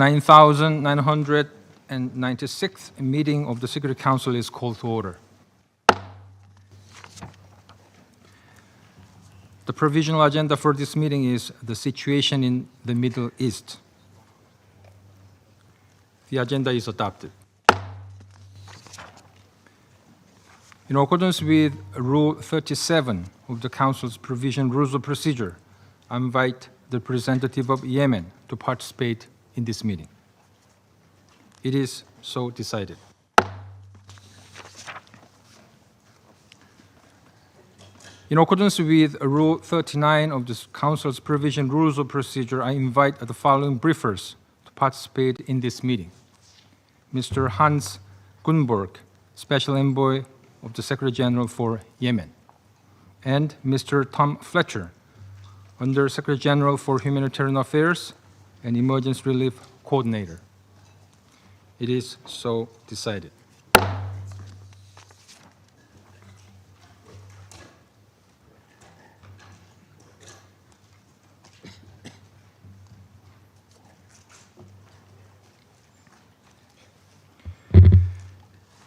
9,996th meeting of the Security Council is called to order. The provisional agenda for this meeting is the situation in the Middle East. The agenda is adopted. In accordance with Rule 37 of the Council's Provision Rules of Procedure, I invite the representative of Yemen to participate in this meeting. It is so decided. In accordance with Rule 39 of the Council's Provision Rules of Procedure, I invite the following briefers to participate in this meeting. Mr. Hans Grundberg, Special Envoy of the Secretary General for Yemen, and Mr. Tom Fletcher, Under Secretary General for Humanitarian Affairs and Emergency Relief Coordinator. It is so decided.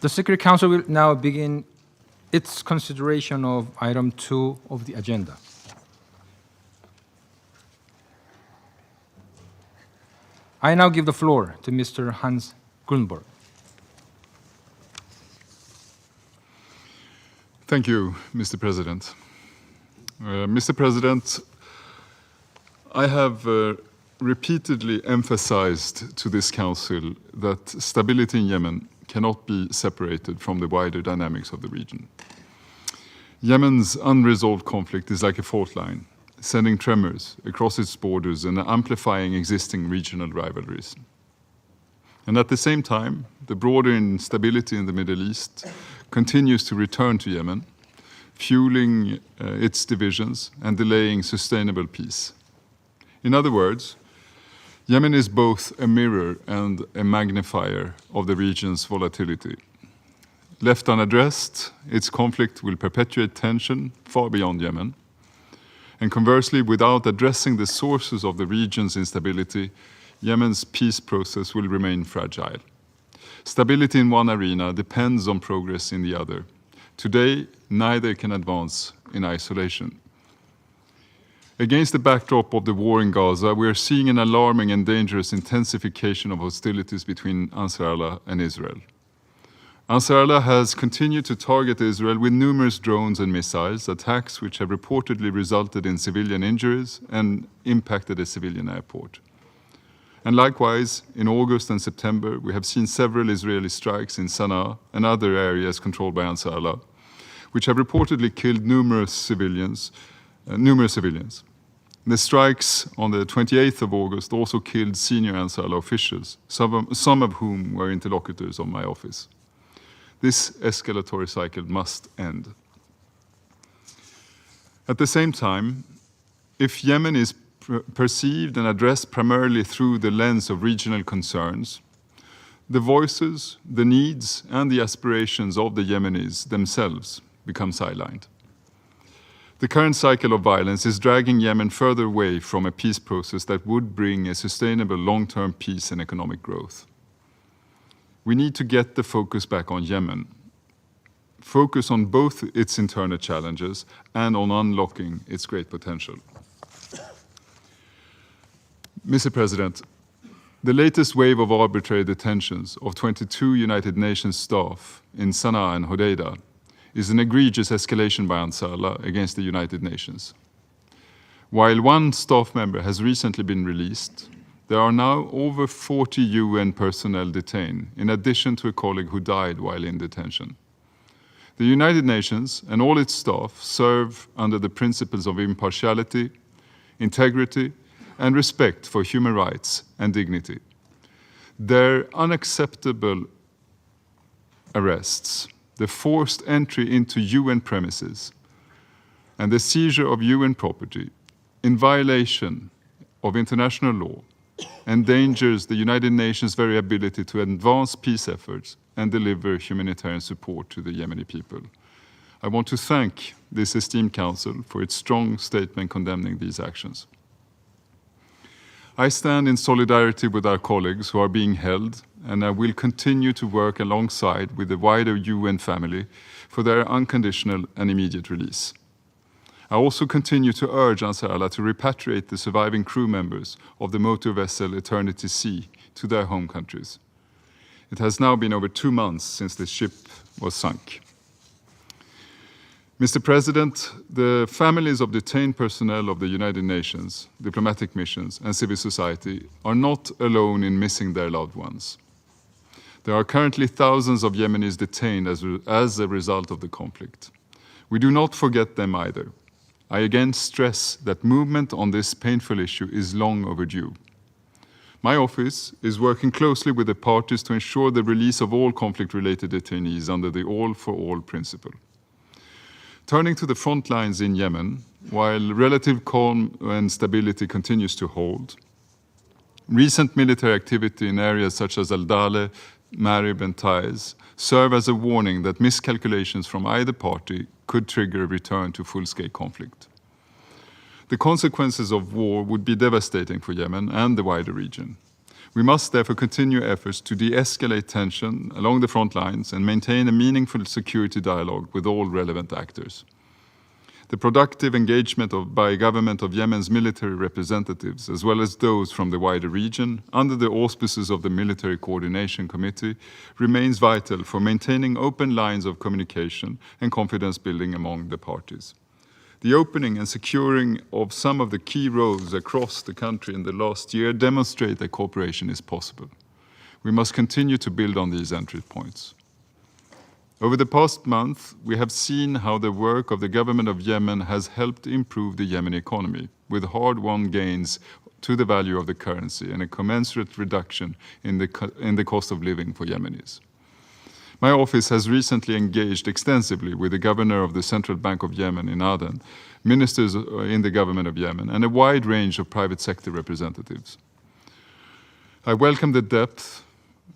The Security Council will now begin its consideration of item 2 of the agenda. I now give the floor to Mr. Hans Grundberg. Thank you, Mr. President. Mr. President, I have repeatedly emphasized to this Council that stability in Yemen cannot be separated from the wider dynamics of the region. Yemen's unresolved conflict is like a fault line, sending tremors across its borders and amplifying existing regional rivalries. And at the same time, the broader instability in the Middle East continues to return to Yemen, fueling its divisions and delaying sustainable peace. In other words, Yemen is both a mirror and a magnifier of the region's volatility. Left unaddressed, its conflict will perpetuate tension far beyond Yemen. And conversely, without addressing the sources of the region's instability, Yemen's peace process will remain fragile. Stability in one arena depends on progress in the other. Today, neither can advance in isolation. Against the backdrop of the war in Gaza, we are seeing an alarming and dangerous intensification of hostilities between Ansar Allah and Israel. Ansar Allah has continued to target Israel with numerous drones and missiles, attacks which have reportedly resulted in civilian injuries and impacted a civilian airport. And likewise, in August and September, we have seen several Israeli strikes in Sana'a and other areas controlled by Ansar Allah, which have reportedly killed numerous civilians. The strikes on the 28th of August also killed senior Ansar Allah officials, some of whom were interlocutors of my office. This escalatory cycle must end. At the same time, if Yemen is perceived and addressed primarily through the lens of regional concerns, the voices, the needs, and the aspirations of the Yemenis themselves become sidelined. The current cycle of violence is dragging Yemen further away from a peace process that would bring a sustainable long-term peace and economic growth. We need to get the focus back on Yemen, focus on both its internal challenges and on unlocking its great potential. Mr. President, the latest wave of arbitrary detentions of 22 United Nations staff in Sana'a and Hodeidah is an egregious escalation by Ansar Allah against the United Nations. While one staff member has recently been released, there are now over 40 UN personnel detained, in addition to a colleague who died while in detention. The United Nations and all its staff serve under the principles of impartiality, integrity, and respect for human rights and dignity. Their unacceptable arrests, the forced entry into UN premises, and the seizure of UN property in violation of international law endangers the United Nations' very ability to advance peace efforts and deliver humanitarian support to the Yemeni people. I want to thank this esteemed Council for its strong statement condemning these actions. I stand in solidarity with our colleagues who are being held, and I will continue to work alongside with the wider UN family for their unconditional and immediate release. I also continue to urge Ansar Allah to repatriate the surviving crew members of the motor vessel Eternity Sea to their home countries. It has now been over 2 months since the ship was sunk. Mr. President, the families of detained personnel of the United Nations, diplomatic missions, and civil society are not alone in missing their loved ones. There are currently thousands of Yemenis detained as a result of the conflict. We do not forget them either. I again stress that movement on this painful issue is long overdue. My office is working closely with the parties to ensure the release of all conflict-related detainees under the all-for-all principle. Turning to the front lines in Yemen, while relative calm and stability continues to hold, recent military activity in areas such as Al-Dale, Marib and Taiz serve as a warning that miscalculations from either party could trigger a return to full-scale conflict. The consequences of war would be devastating for Yemen and the wider region. We must therefore continue efforts to de-escalate tension along the front lines and maintain a meaningful security dialogue with all relevant actors. The productive engagement by government of Yemen's military representatives, as well as those from the wider region, under the auspices of the Military Coordination Committee, remains vital for maintaining open lines of communication and confidence building among the parties. The opening and securing of some of the key roads across the country in the last year demonstrate that cooperation is possible. We must continue to build on these entry points. Over the past month, we have seen how the work of the government of Yemen has helped improve the Yemeni economy, with hard-won gains to the value of the currency and a commensurate reduction in the cost of living for Yemenis. My office has recently engaged extensively with the governor of the Central Bank of Yemen in Aden, ministers in the government of Yemen, and a wide range of private sector representatives. I welcome the depth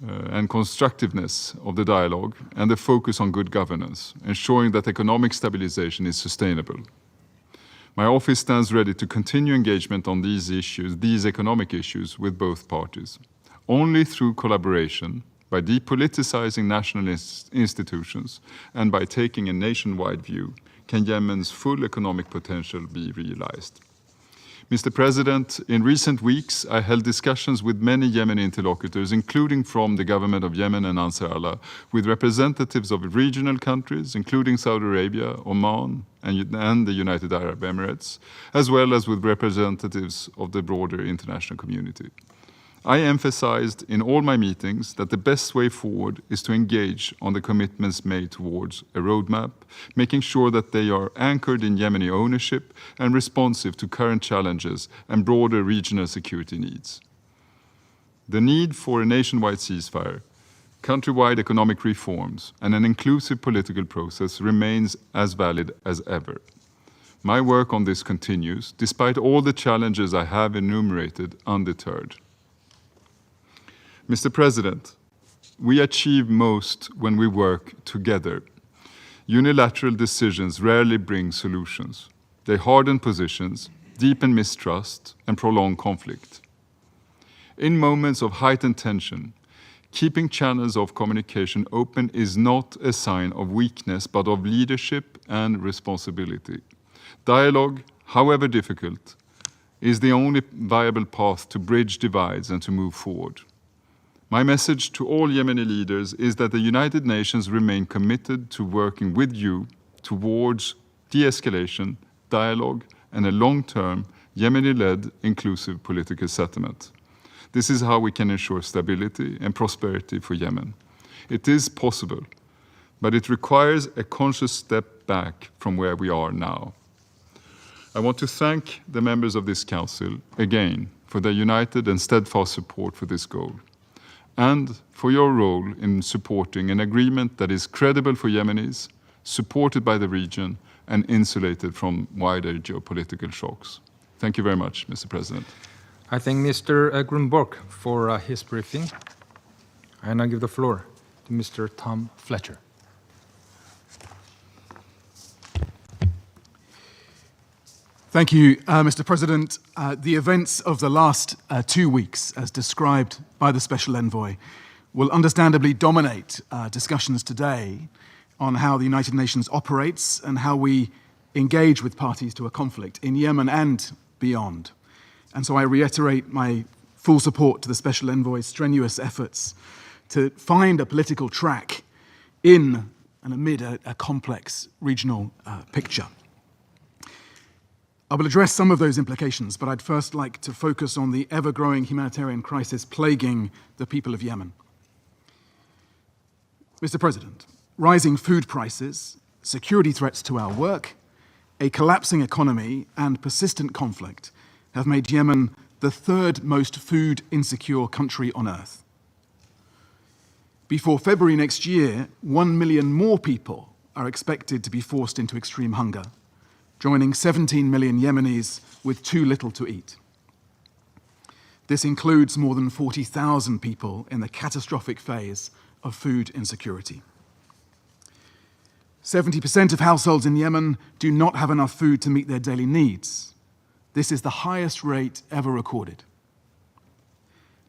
and constructiveness of the dialogue and the focus on good governance, ensuring that economic stabilization is sustainable. My office stands ready to continue engagement on these economic issues with both parties. Only through collaboration, by depoliticizing national institutions, and by taking a nationwide view, can Yemen's full economic potential be realized. Mr. President, in recent weeks, I held discussions with many Yemeni interlocutors, including from the government of Yemen and Ansar Allah, with representatives of regional countries, including Saudi Arabia, Oman, and the United Arab Emirates, as well as with representatives of the broader international community. I emphasized in all my meetings that the best way forward is to engage on the commitments made towards a roadmap, making sure that they are anchored in Yemeni ownership and responsive to current challenges and broader regional security needs. The need for a nationwide ceasefire, countrywide economic reforms, and an inclusive political process remains as valid as ever. My work on this continues, despite all the challenges I have enumerated, undeterred. Mr. President, we achieve most when we work together. Unilateral decisions rarely bring solutions. They harden positions, deepen mistrust, and prolong conflict. In moments of heightened tension, keeping channels of communication open is not a sign of weakness, but of leadership and responsibility. Dialogue, however difficult, is the only viable path to bridge divides and to move forward. My message to all Yemeni leaders is that the United Nations remain committed to working with you towards de-escalation, dialogue, and a long-term, Yemeni-led, inclusive political settlement. This is how we can ensure stability and prosperity for Yemen. It is possible, but it requires a conscious step back from where we are now. I want to thank the members of this Council again for their united and steadfast support for this goal, and for your role in supporting an agreement that is credible for Yemenis, supported by the region, and insulated from wider geopolitical shocks. Thank you very much, Mr. President. I thank Mr. Grundberg for his briefing. I now give the floor to Mr. Tom Fletcher. Thank you, Mr. President. The events of the last 2 weeks, as described by the Special Envoy, will understandably dominate discussions today on how the United Nations operates and how we engage with parties to a conflict in Yemen and beyond. And so I reiterate my full support to the Special Envoy's strenuous efforts to find a political track in and amid a complex regional picture. I will address some of those implications, but I'd first like to focus on the ever-growing humanitarian crisis plaguing the people of Yemen. Mr. President, rising food prices, security threats to our work, a collapsing economy, and persistent conflict have made Yemen the third most food insecure country on earth. Before February next year, 1 million more people are expected to be forced into extreme hunger, joining 17 million Yemenis with too little to eat. This includes more than 40,000 people in the catastrophic phase of food insecurity. 70% of households in Yemen do not have enough food to meet their daily needs. This is the highest rate ever recorded.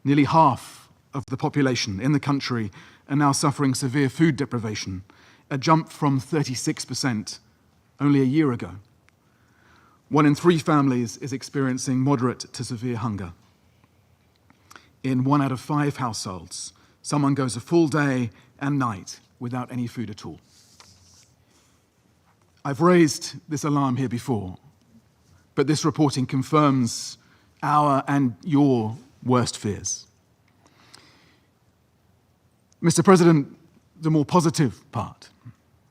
Nearly half of the population in the country are now suffering severe food deprivation, a jump from 36% only a year ago. 1 in 3 families is experiencing moderate to severe hunger. In 1 out of 5 households, someone goes a full day and night without any food at all. I've raised this alarm here before, but this reporting confirms our and your worst fears. Mr. President, the more positive part.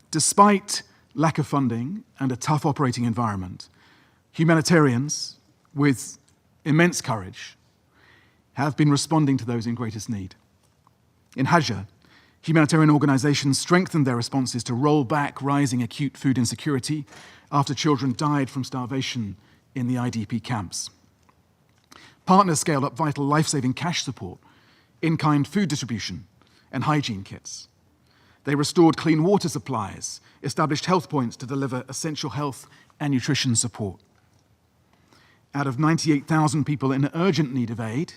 Despite lack of funding and a tough operating environment, humanitarians, with immense courage, have been responding to those in greatest need. In Hajj, humanitarian organizations strengthened their responses to roll back rising acute food insecurity after children died from starvation in the IDP camps. Partners scaled up vital life-saving cash support, in-kind food distribution, and hygiene kits. They restored clean water supplies, established health points to deliver essential health and nutrition support. Out of 98,000 people in urgent need of aid,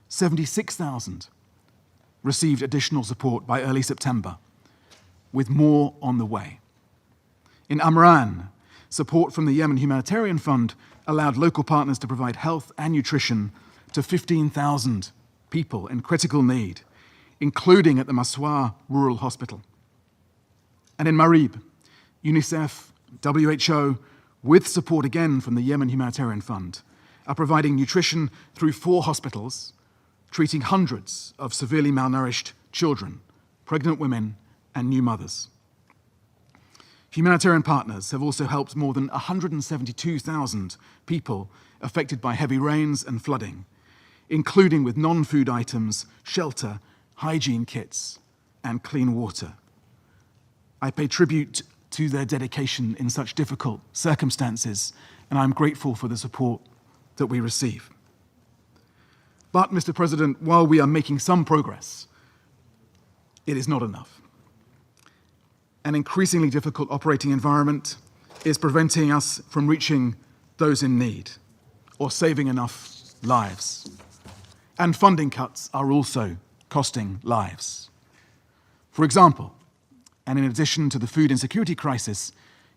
76,000 received additional support by early September, with more on the way. In Amran, support from the Yemen Humanitarian Fund allowed local partners to provide health and nutrition to 15,000 people in critical need, including at the Maswa Rural Hospital. And in Marib, UNICEF, WHO, with support again from the Yemen Humanitarian Fund, are providing nutrition through 4 hospitals, treating hundreds of severely malnourished children, pregnant women, and new mothers. Humanitarian partners have also helped more than 172,000 people affected by heavy rains and flooding, including with non-food items, shelter, hygiene kits, and clean water. I pay tribute to their dedication in such difficult circumstances, and I'm grateful for the support that we receive. But, Mr. President, while we are making some progress, it is not enough. An increasingly difficult operating environment is preventing us from reaching those in need or saving enough lives. And funding cuts are also costing lives. For example, and in addition to the food insecurity crisis,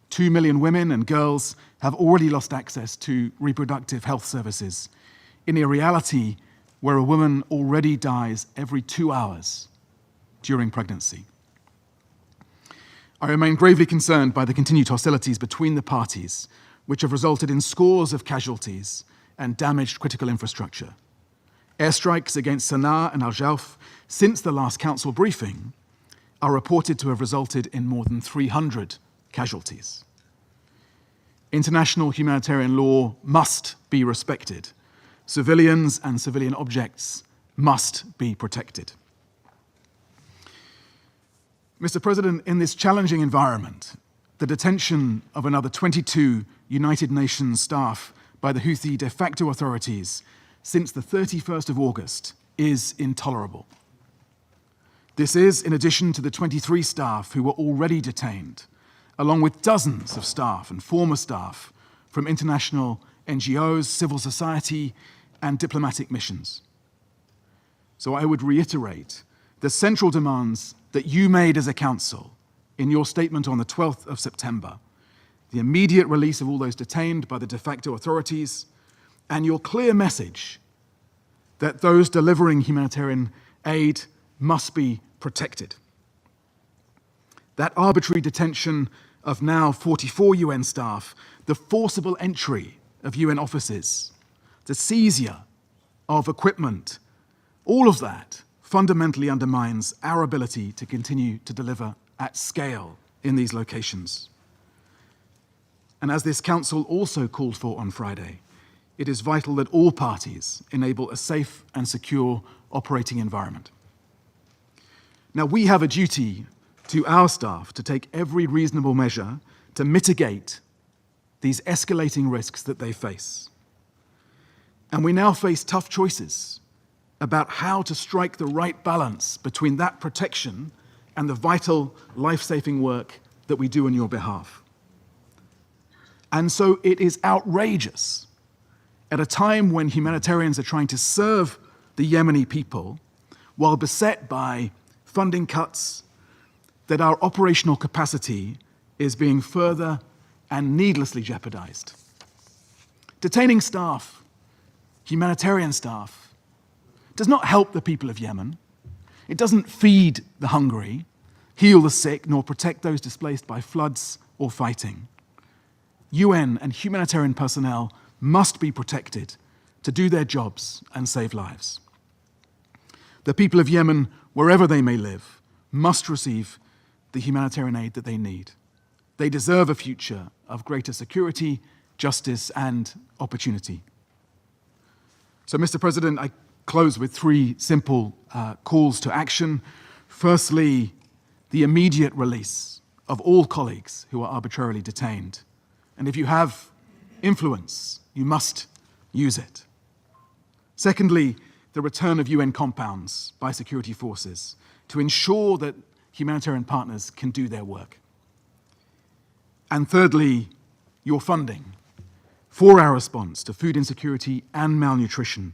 2 million women and girls have already lost access to reproductive health services in a reality where a woman already dies every 2 hours during pregnancy. I remain gravely concerned by the continued hostilities between the parties, which have resulted in scores of casualties and damaged critical infrastructure. Airstrikes against Sana'a and Al-Jawf since the last council briefing are reported to have resulted in more than 300 casualties. International humanitarian law must be respected. Civilians and civilian objects must be protected. Mr. President, in this challenging environment, the detention of another 22 United Nations staff by the Houthi de facto authorities since the 31st of August is intolerable. This is in addition to the 23 staff who were already detained, along with dozens of staff and former staff from international NGOs, civil society, and diplomatic missions. So I would reiterate the central demands that you made as a council in your statement on the 12th of September, the immediate release of all those detained by the de facto authorities, and your clear message that those delivering humanitarian aid must be protected. That arbitrary detention of now 44 UN staff, the forcible entry of UN offices, the seizure of equipment, all of that fundamentally undermines our ability to continue to deliver at scale in these locations. And as this council also called for on Friday, it is vital that all parties enable a safe and secure operating environment. Now, we have a duty to our staff to take every reasonable measure to mitigate these escalating risks that they face. And we now face tough choices about how to strike the right balance between that protection and the vital life-saving work that we do on your behalf. And so it is outrageous at a time when humanitarians are trying to serve the Yemeni people while beset by funding cuts, that our operational capacity is being further and needlessly jeopardized. Detaining staff, humanitarian staff, does not help the people of Yemen. It doesn't feed the hungry, heal the sick, nor protect those displaced by floods or fighting. UN and humanitarian personnel must be protected to do their jobs and save lives. The people of Yemen, wherever they may live, must receive the humanitarian aid that they need. They deserve a future of greater security, justice, and opportunity. So, Mr. President, I close with three simple calls to action. Firstly, the immediate release of all colleagues who are arbitrarily detained. And if you have influence, you must use it. Secondly, the return of UN compounds by security forces to ensure that humanitarian partners can do their work. And thirdly, your funding for our response to food insecurity and malnutrition.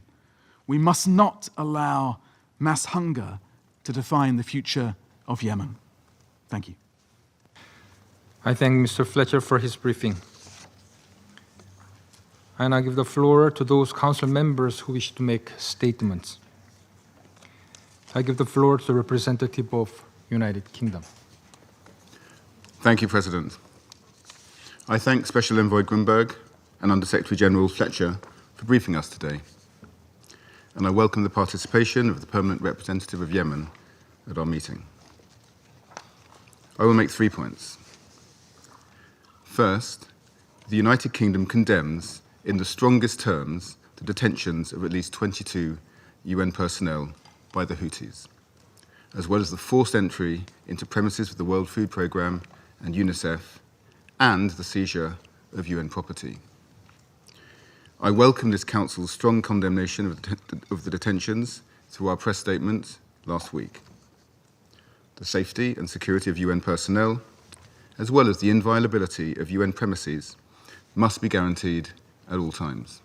We must not allow mass hunger to define the future of Yemen. Thank you. I thank Mr. Fletcher for his briefing. I now give the floor to those council members who wish to make statements. I give the floor to the representative of United Kingdom. Thank you, President. I thank Special Envoy Grundberg and Under-Secretary General Fletcher for briefing us today. And I welcome the participation of the Permanent Representative of Yemen at our meeting. I will make 3 points. First, the United Kingdom condemns in the strongest terms the detentions of at least 22 UN personnel by the Houthis, as well as the forced entry into premises of the World Food Programme and UNICEF, and the seizure of UN property. I welcome this Council's strong condemnation of the detentions through our press statement last week. The safety and security of UN personnel, as well as the inviolability of UN premises, must be guaranteed at all times.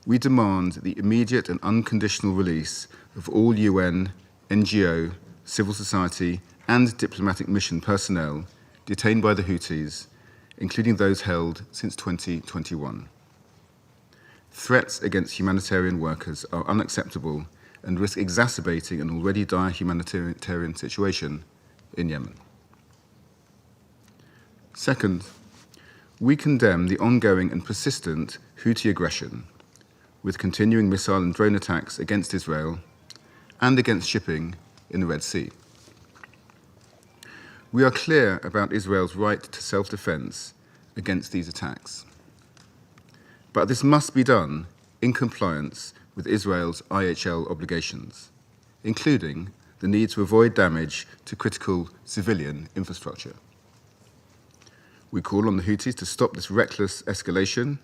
We demand the immediate and unconditional release of all UN, NGO, civil society, and diplomatic mission personnel detained by the Houthis, including those held since 2021. Threats against humanitarian workers are unacceptable and risk exacerbating an already dire humanitarian situation in Yemen. Second, we condemn the ongoing and persistent Houthi aggression, with continuing missile and drone attacks against Israel and against shipping in the Red Sea. We are clear about Israel's right to self-defense against these attacks. But this must be done in compliance with Israel's IHL obligations, including the need to avoid damage to critical civilian infrastructure. We call on the Houthis to stop this reckless escalation,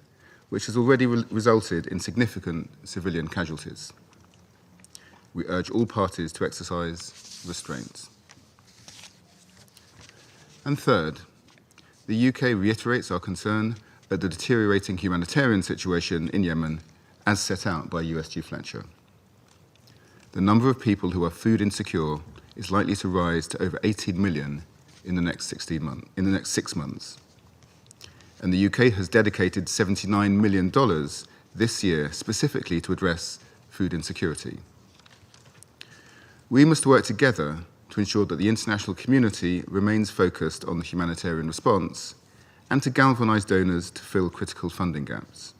which has already resulted in significant civilian casualties. We urge all parties to exercise restraint. And third, the UK reiterates our concern at the deteriorating humanitarian situation in Yemen as set out by USG Fletcher. The number of people who are food insecure is likely to rise to over 18 million in the next 6 months. And the UK has dedicated $79 million this year specifically to address food insecurity. We must work together to ensure that the international community remains focused on the humanitarian response and to galvanise donors to fill critical funding gaps.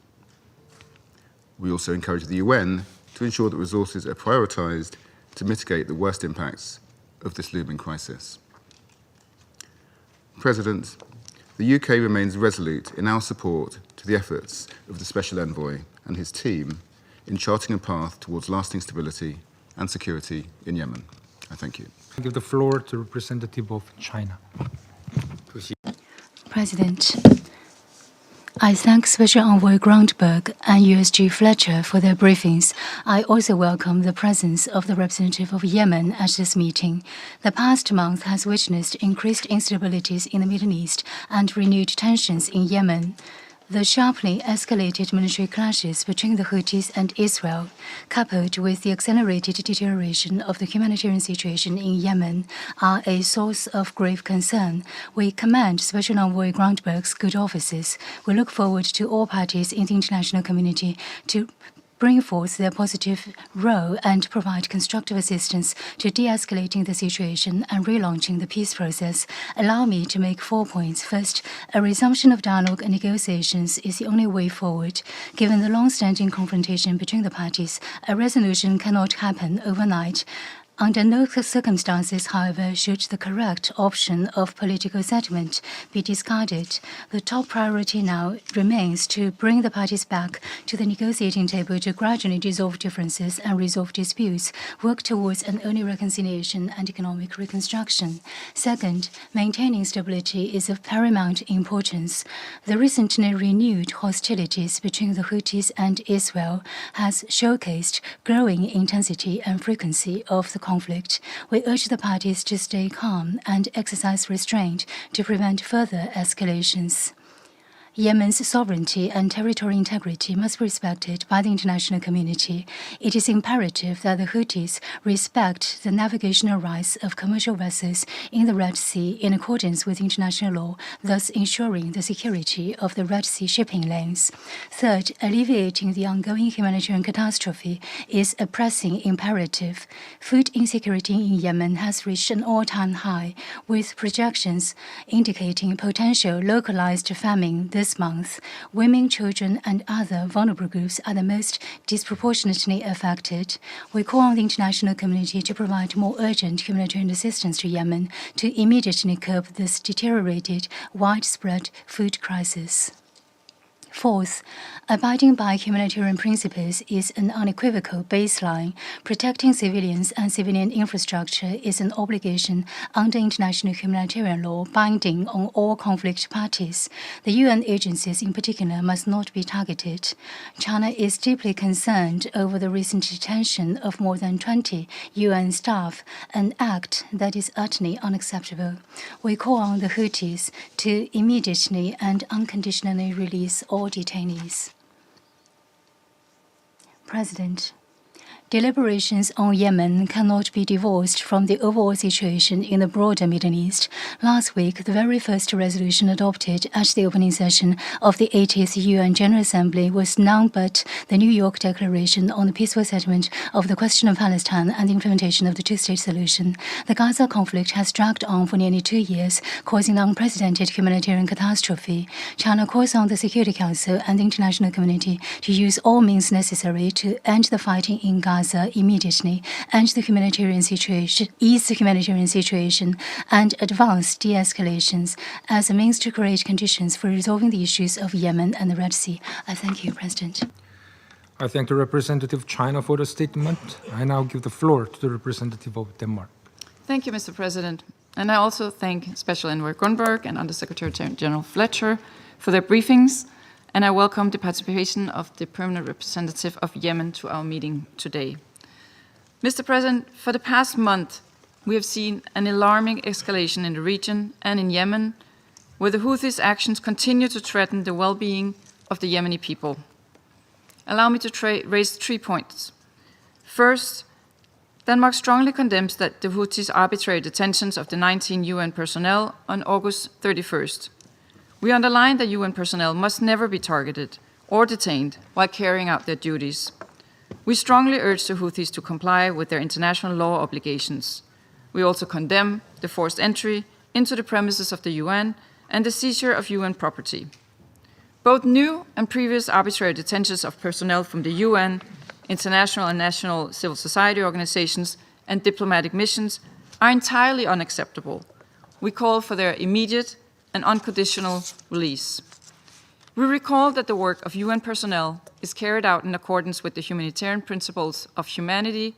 We also encourage the UN to ensure that resources are prioritised to mitigate the worst impacts of this looming crisis. President, the UK remains resolute in our support to the efforts of the Special Envoy and his team in charting a path towards lasting stability and security in Yemen. I thank you. I give the floor to the representative of China. President, I thank Special Envoy Grundberg and USG Fletcher for their briefings. I also welcome the presence of the representative of Yemen at this meeting. The past month has witnessed increased instabilities in the Middle East and renewed tensions in Yemen. The sharply escalated military clashes between the Houthis and Israel, coupled with the accelerated deterioration of the humanitarian situation in Yemen, are a source of grave concern. We commend Special Envoy Grundberg's good offices. We look forward to all parties in the international community to bring forth their positive role and provide constructive assistance to de-escalating the situation and relaunching the peace process. Allow me to make 4 points. First, a resumption of dialogue and negotiations is the only way forward. Given the long-standing confrontation between the parties, a resolution cannot happen overnight. Under no circumstances, however, should the correct option of political settlement be discarded. The top priority now remains to bring the parties back to the negotiating table to gradually dissolve differences and resolve disputes, work towards an early reconciliation and economic reconstruction. Second, maintaining stability is of paramount importance. The recently renewed hostilities between the Houthis and Israel has showcased growing intensity and frequency of the conflict. We urge the parties to stay calm and exercise restraint to prevent further escalations. Yemen's sovereignty and territorial integrity must be respected by the international community. It is imperative that the Houthis respect the navigational rights of commercial vessels in the Red Sea in accordance with international law, thus ensuring the security of the Red Sea shipping lanes. Third, alleviating the ongoing humanitarian catastrophe is a pressing imperative. Food insecurity in Yemen has reached an all-time high, with projections indicating potential localized famine this month. Women, children, and other vulnerable groups are the most disproportionately affected. We call on the international community to provide more urgent humanitarian assistance to Yemen to immediately curb this deteriorated, widespread food crisis. Fourth, abiding by humanitarian principles is an unequivocal baseline. Protecting civilians and civilian infrastructure is an obligation under international humanitarian law binding on all conflict parties. The UN agencies in particular must not be targeted. China is deeply concerned over the recent detention of more than 20 UN staff, an act that is utterly unacceptable. We call on the Houthis to immediately and unconditionally release all detainees. President, deliberations on Yemen cannot be divorced from the overall situation in the broader Middle East. Last week, the very first resolution adopted at the opening session of the 80th UN General Assembly was none but the New York Declaration on the peaceful settlement of the question of Palestine and the implementation of the two-state solution. The Gaza conflict has dragged on for nearly 2 years, causing an unprecedented humanitarian catastrophe. China calls on the Security Council and the international community to use all means necessary to end the fighting in Gaza immediately, ease the humanitarian situation, and advance de-escalations as a means to create conditions for resolving the issues of Yemen and the Red Sea. I thank you, President. I thank the representative of China for the statement. I now give the floor to the representative of Denmark. Thank you, Mr. President. And I also thank Special Envoy Grundberg and Undersecretary General Fletcher for their briefings. And I welcome the participation of the permanent representative of Yemen to our meeting today. Mr. President, for the past month, we have seen an alarming escalation in the region and in Yemen, where the Houthis' actions continue to threaten the well-being of the Yemeni people. Allow me to raise 3 points. First, Denmark strongly condemns the Houthis' arbitrary detentions of the 19 UN personnel on August 31st. We underline that UN personnel must never be targeted or detained while carrying out their duties. We strongly urge the Houthis to comply with their international law obligations. We also condemn the forced entry into the premises of the UN and the seizure of UN property. Both new and previous arbitrary detentions of personnel from the UN, international and national civil society organizations, and diplomatic missions are entirely unacceptable. We call for their immediate and unconditional release. We recall that the work of UN personnel is carried out in accordance with the humanitarian principles of humanity,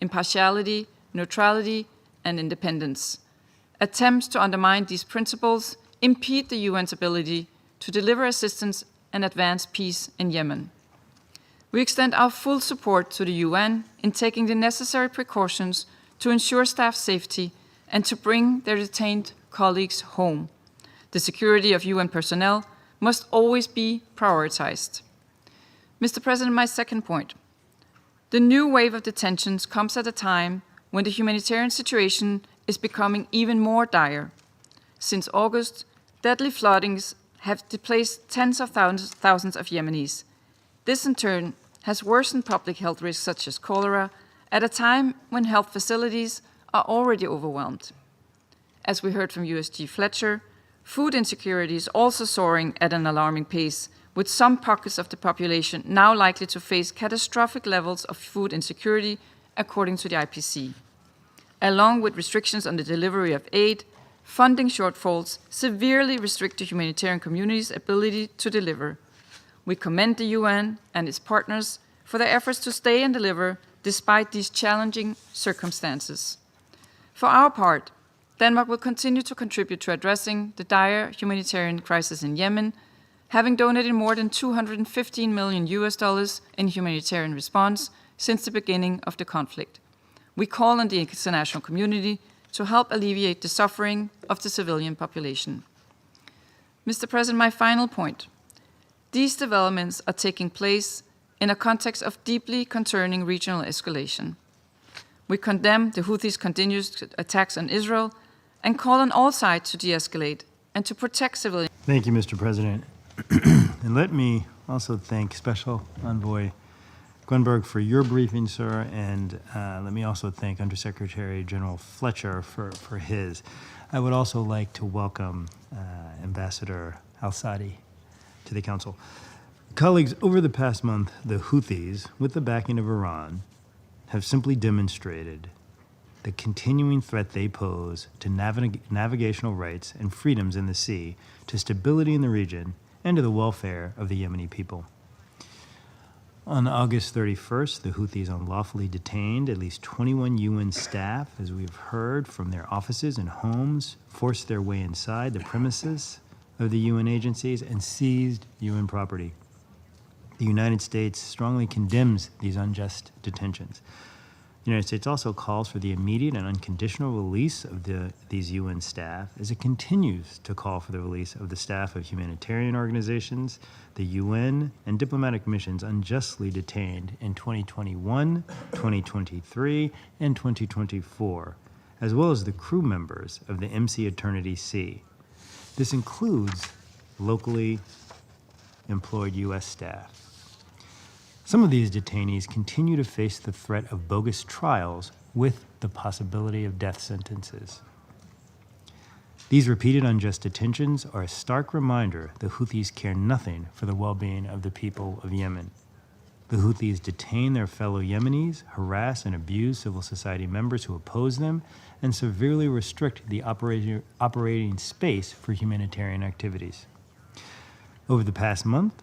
impartiality, neutrality, and independence. Attempts to undermine these principles impede the UN's ability to deliver assistance and advance peace in Yemen. We extend our full support to the UN in taking the necessary precautions to ensure staff safety and to bring their detained colleagues home. The security of UN personnel must always be prioritized. Mr. President, my second point. The new wave of detentions comes at a time when the humanitarian situation is becoming even more dire. Since August, deadly floodings have displaced tens of thousands of Yemenis. This, in turn, has worsened public health risks such as cholera at a time when health facilities are already overwhelmed. As we heard from USG Fletcher, food insecurity is also soaring at an alarming pace, with some pockets of the population now likely to face catastrophic levels of food insecurity, according to the IPC. Along with restrictions on the delivery of aid, funding shortfalls severely restrict the humanitarian community's ability to deliver. We commend the UN and its partners for their efforts to stay and deliver despite these challenging circumstances. For our part, Denmark will continue to contribute to addressing the dire humanitarian crisis in Yemen, having donated more than $215 million in humanitarian response since the beginning of the conflict. We call on the international community to help alleviate the suffering of the civilian population. Mr. President, my final point. These developments are taking place in a context of deeply concerning regional escalation. We condemn the Houthis' continuous attacks on Israel and call on all sides to de-escalate and to protect civilians. Thank you, Mr. President. And let me also thank Special Envoy Grundberg for your briefing, sir, and let me also thank Undersecretary General Fletcher for his. I would also like to welcome Ambassador Al-Sadi to the Council. Colleagues, over the past month, the Houthis, with the backing of Iran, have simply demonstrated the continuing threat they pose to navigational rights and freedoms in the sea, to stability in the region, and to the welfare of the Yemeni people. On August 31st, the Houthis unlawfully detained at least 21 UN staff, as we've heard, from their offices and homes, forced their way inside the premises of the UN agencies, and seized UN property. The United States strongly condemns these unjust detentions. The United States also calls for the immediate and unconditional release of these UN staff, as it continues to call for the release of the staff of humanitarian organizations, the UN, and diplomatic missions unjustly detained in 2021, 2023, and 2024, as well as the crew members of the MC Eternity Sea. This includes locally employed U.S. staff. Some of these detainees continue to face the threat of bogus trials with the possibility of death sentences. These repeated unjust detentions are a stark reminder the Houthis care nothing for the well-being of the people of Yemen. The Houthis detain their fellow Yemenis, harass and abuse civil society members who oppose them, and severely restrict the operating space for humanitarian activities. Over the past month,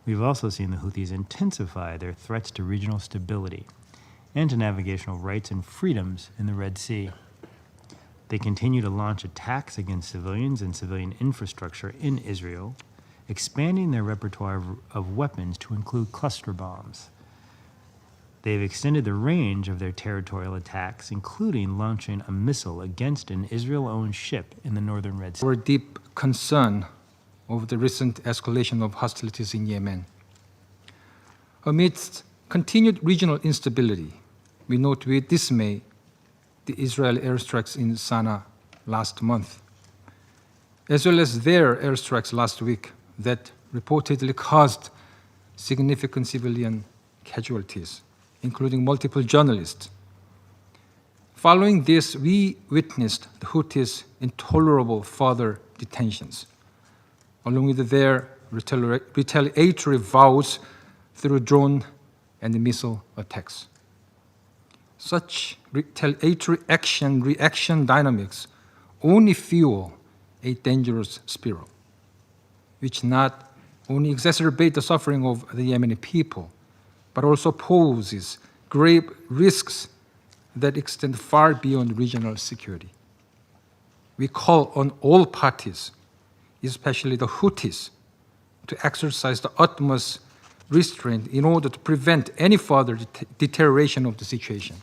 we've also seen the Houthis intensify their threats to regional stability and to navigational rights and freedoms in the Red Sea. They continue to launch attacks against civilians and civilian infrastructure in Israel, expanding their repertoire of weapons to include cluster bombs. they've extended the range of their territorial attacks, including launching a missile against an Israel-owned ship in the northern Red Sea. Our deep concern over the recent escalation of hostilities in Yemen. Amidst continued regional instability, we note with dismay the Israeli airstrikes in Sana'a last month, as well as their airstrikes last week that reportedly caused significant civilian casualties, including multiple journalists. Following this, we witnessed the Houthis' intolerable further detentions, along with their retaliatory vows through drone and missile attacks. Such retaliatory action-reaction dynamics only fuel a dangerous spiral, which not only exacerbate the suffering of the Yemeni people, but also poses grave risks that extend far beyond regional security. We call on all parties, especially the Houthis, to exercise the utmost restraint in order to prevent any further deterioration of the situation.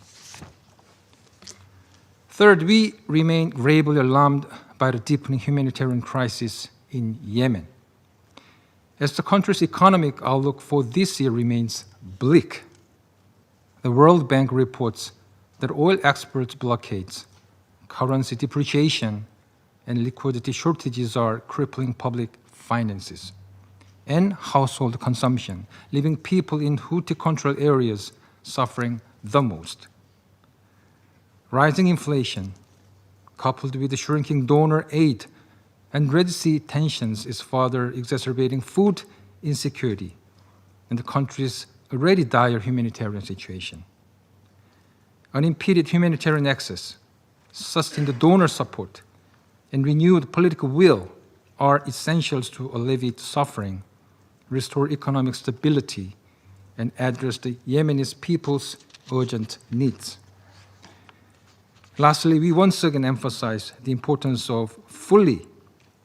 Third, we remain gravely alarmed by the deepening humanitarian crisis in Yemen, as the country's economic outlook for this year remains bleak. The World Bank reports that oil export blockades, currency depreciation, and liquidity shortages are crippling public finances and household consumption, leaving people in Houthi-controlled areas suffering the most. Rising inflation, coupled with the shrinking donor aid and Red Sea tensions, is further exacerbating food insecurity and the country's already dire humanitarian situation. Unimpeded humanitarian access, sustained donor support, and renewed political will are essentials to alleviate suffering, restore economic stability, and address the Yemeni people's urgent needs. Lastly, we once again emphasize the importance of fully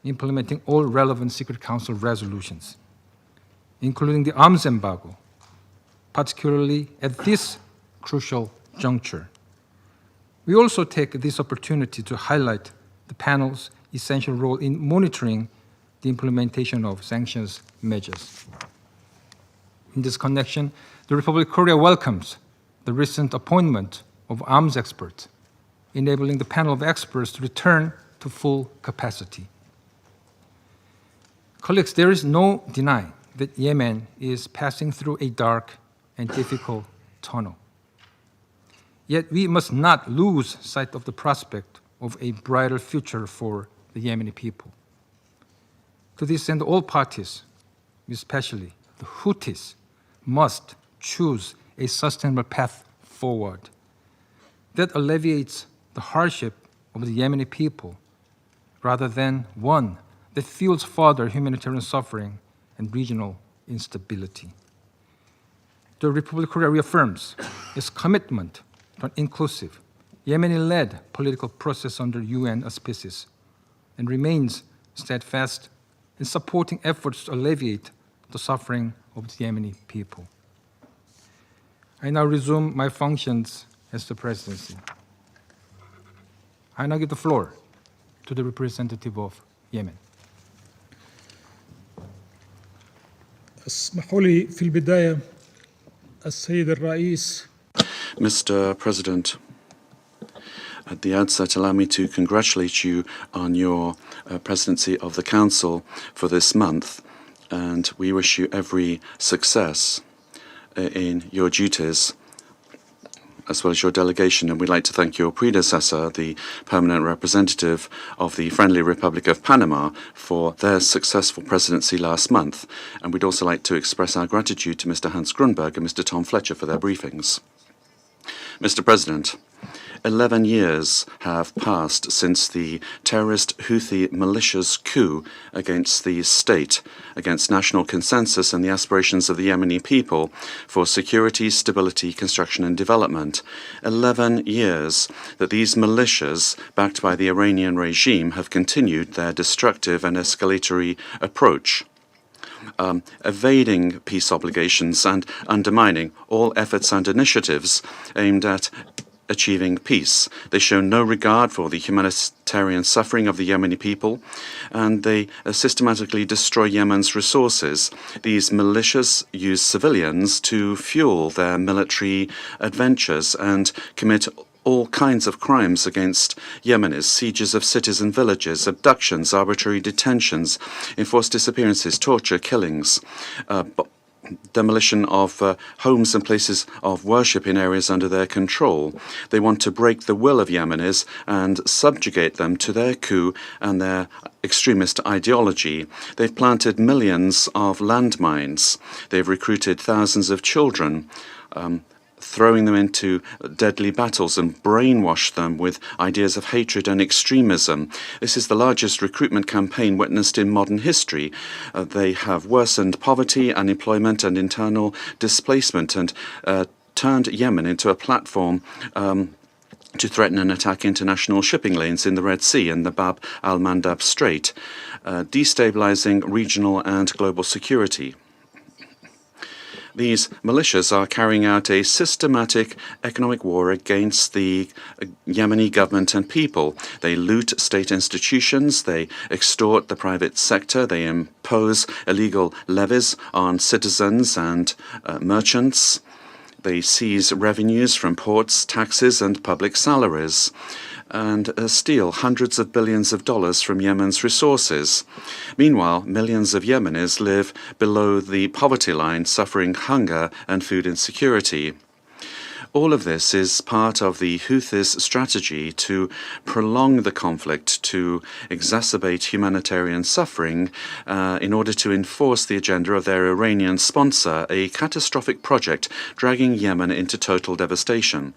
implementing all relevant Security Council resolutions, including the arms embargo, particularly at this crucial juncture. We also take this opportunity to highlight the panel's essential role in monitoring the implementation of sanctions measures. In this connection, the Republic of Korea welcomes the recent appointment of arms experts, enabling the panel of experts to return to full capacity. Colleagues, there is no denying that Yemen is passing through a dark and difficult tunnel. Yet we must not lose sight of the prospect of a brighter future for the Yemeni people. To this end, all parties, especially the Houthis, must choose a sustainable path forward that alleviates the hardship of the Yemeni people rather than one that fuels further humanitarian suffering and regional instability. The Republic of Korea reaffirms its commitment to an inclusive, Yemeni-led political process under UN auspices and remains steadfast in supporting efforts to alleviate the suffering of the Yemeni people. I now resume my functions as the presidency. I now give the floor to the representative of Yemen. اسمحوا لي في البداية السيد الرئيس. Mr. President, at the outset, allow me to congratulate you on your presidency of the Council for this month, and we wish you every success in your duties, as well as your delegation. And we'd like to thank your predecessor, the permanent representative of the Friendly Republic of Panama, for their successful presidency last month. And we'd also like to express our gratitude to Mr. Hans Grundberg and Mr. Tom Fletcher for their briefings. Mr. President, 11 years have passed since the terrorist Houthi militia's coup against the state, against national consensus and the aspirations of the Yemeni people for security, stability, construction and development. 11 years that these militias, backed by the Iranian regime, have continued their destructive and escalatory approach. evading peace obligations and undermining all efforts and initiatives aimed at achieving peace. They show no regard for the humanitarian suffering of the Yemeni people, and they systematically destroy Yemen's resources. These militias use civilians to fuel their military adventures and commit all kinds of crimes against Yemenis: sieges of cities and villages, abductions, arbitrary detentions, enforced disappearances, torture, killings, demolition of homes and places of worship in areas under their control. They want to break the will of Yemenis and subjugate them to their coup and their extremist ideology. They've planted millions of landmines. They've recruited thousands of children, throwing them into deadly battles and brainwash them with ideas of hatred and extremism. This is the largest recruitment campaign witnessed in modern history. They have worsened poverty, unemployment, and internal displacement, and turned Yemen into a platform to threaten and attack international shipping lanes in the Red Sea and the Bab al-Mandab Strait, destabilizing regional and global security. These militias are carrying out a systematic economic war against the Yemeni government and people. They loot state institutions, they extort the private sector, they impose illegal levies on citizens and merchants. They seize revenues from ports, taxes, and public salaries, and steal hundreds of billions of dollars from Yemen's resources. Meanwhile, millions of Yemenis live below the poverty line, suffering hunger and food insecurity. All of this is part of the Houthis' strategy to prolong the conflict, to exacerbate humanitarian suffering in order to enforce the agenda of their Iranian sponsor, a catastrophic project dragging Yemen into total devastation.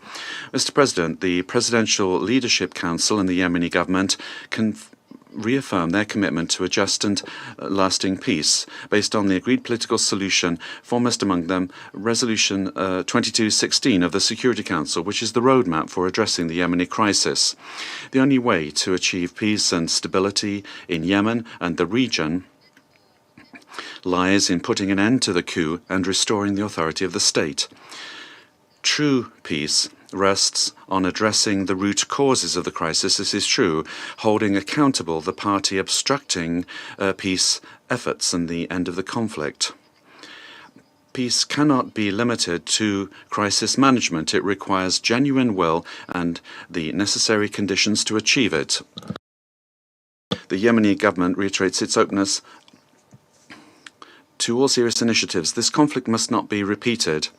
Mr. President, the Presidential Leadership Council and the Yemeni government can reaffirm their commitment to a just and lasting peace based on the agreed political solution, foremost among them Resolution 2216 of the Security Council, which is the roadmap for addressing the Yemeni crisis. The only way to achieve peace and stability in Yemen and the region lies in putting an end to the coup and restoring the authority of the state. True peace rests on addressing the root causes of the crisis, this is true, holding accountable the party obstructing peace efforts and the end of the conflict. Peace cannot be limited to crisis management. It requires genuine will and the necessary conditions to achieve it. The Yemeni government reiterates its openness to all serious initiatives. This conflict must not be repeated.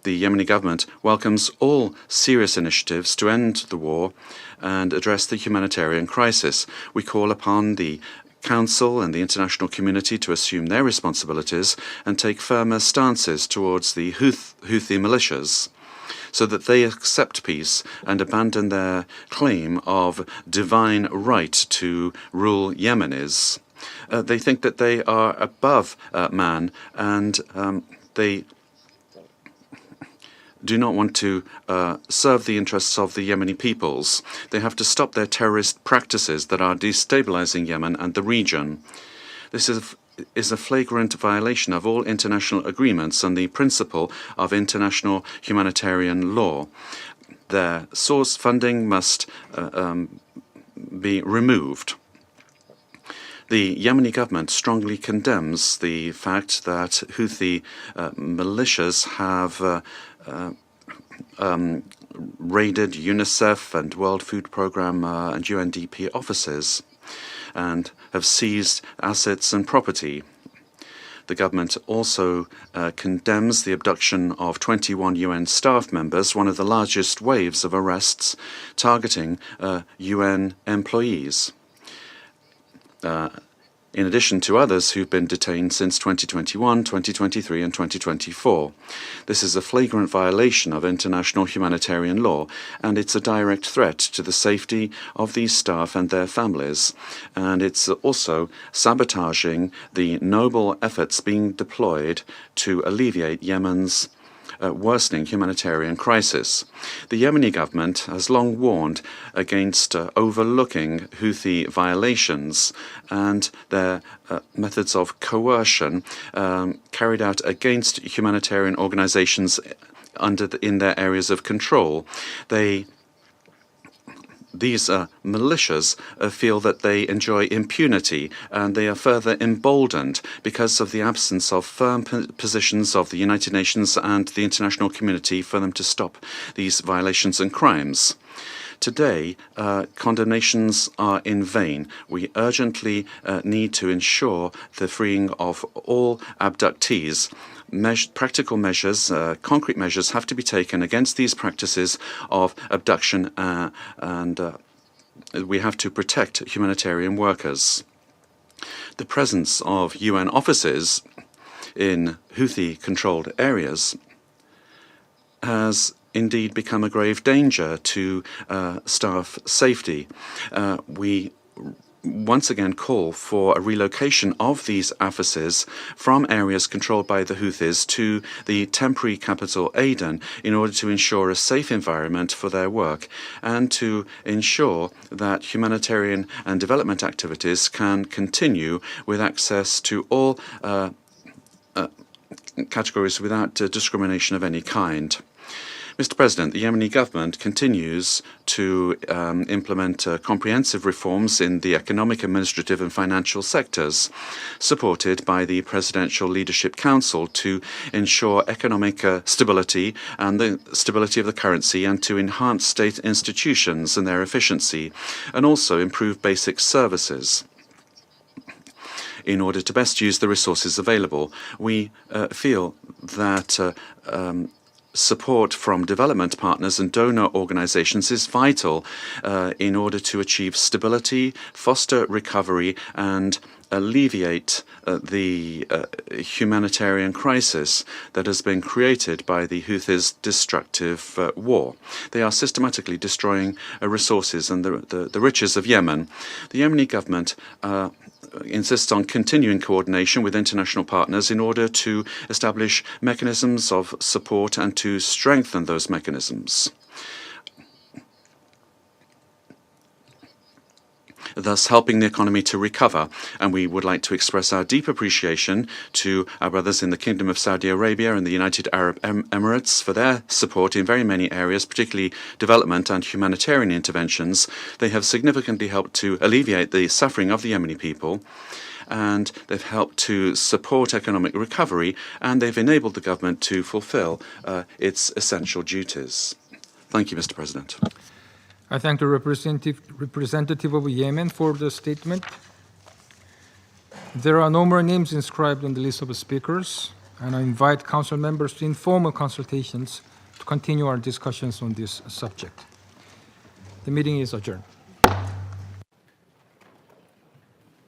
The Yemeni government welcomes all serious initiatives to end the war and address the humanitarian crisis. We call upon the Council and the international community to assume their responsibilities and take firmer stances towards the Houthi militias so that they accept peace and abandon their claim of divine right to rule Yemenis. They think that they are above man, and they do not want to serve the interests of the Yemeni peoples. They have to stop their terrorist practices that are destabilizing Yemen and the region. This is a flagrant violation of all international agreements and the principle of international humanitarian law. Their source funding must be removed. The Yemeni government strongly condemns the fact that Houthi militias have raided UNICEF and World Food Programme and UNDP offices and have seized assets and property. The government also condemns the abduction of 21 UN staff members, one of the largest waves of arrests targeting UN employees, in addition to others who've been detained since 2021, 2023 and 2024. This is a flagrant violation of international humanitarian law, and it's a direct threat to the safety of these staff and their families. And it's also sabotaging the noble efforts being deployed to alleviate Yemen's worsening humanitarian crisis. The Yemeni government has long warned against overlooking Houthi violations and their methods of coercion carried out against humanitarian organizations in their areas of control. These militias feel that they enjoy impunity, and they are further emboldened because of the absence of firm positions of the United Nations and the international community for them to stop these violations and crimes. Today, condemnations are in vain. We urgently need to ensure the freeing of all abductees. Practical measures, concrete measures have to be taken against these practices of abduction, and we have to protect humanitarian workers. The presence of UN offices in Houthi-controlled areas has indeed become a grave danger to staff safety. We once again call for a relocation of these offices from areas controlled by the Houthis to the temporary capital Aden in order to ensure a safe environment for their work and to ensure that humanitarian and development activities can continue with access to all categories without discrimination of any kind. Mr. President, the Yemeni government continues to implement comprehensive reforms in the economic, administrative and financial sectors, supported by the Presidential Leadership Council to ensure economic stability and the stability of the currency and to enhance state institutions and their efficiency, and also improve basic services in order to best use the resources available. We feel that support from development partners and donor organizations is vital in order to achieve stability, foster recovery, and alleviate the humanitarian crisis that has been created by the Houthis' destructive war. They are systematically destroying resources and the riches of Yemen. The Yemeni government insists on continuing coordination with international partners in order to establish mechanisms of support and to strengthen those mechanisms, thus helping the economy to recover. And we would like to express our deep appreciation to our brothers in the Kingdom of Saudi Arabia and the United Arab Emirates for their support in very many areas, particularly development and humanitarian interventions. They have significantly helped to alleviate the suffering of the Yemeni people, and they've helped to support economic recovery, and they've enabled the government to fulfill its essential duties. Thank you, Mr. President. I thank the representative of Yemen for the statement. There are no more names inscribed on the list of speakers, and I invite Council members to informal consultations to continue our discussions on this subject. The meeting is adjourned.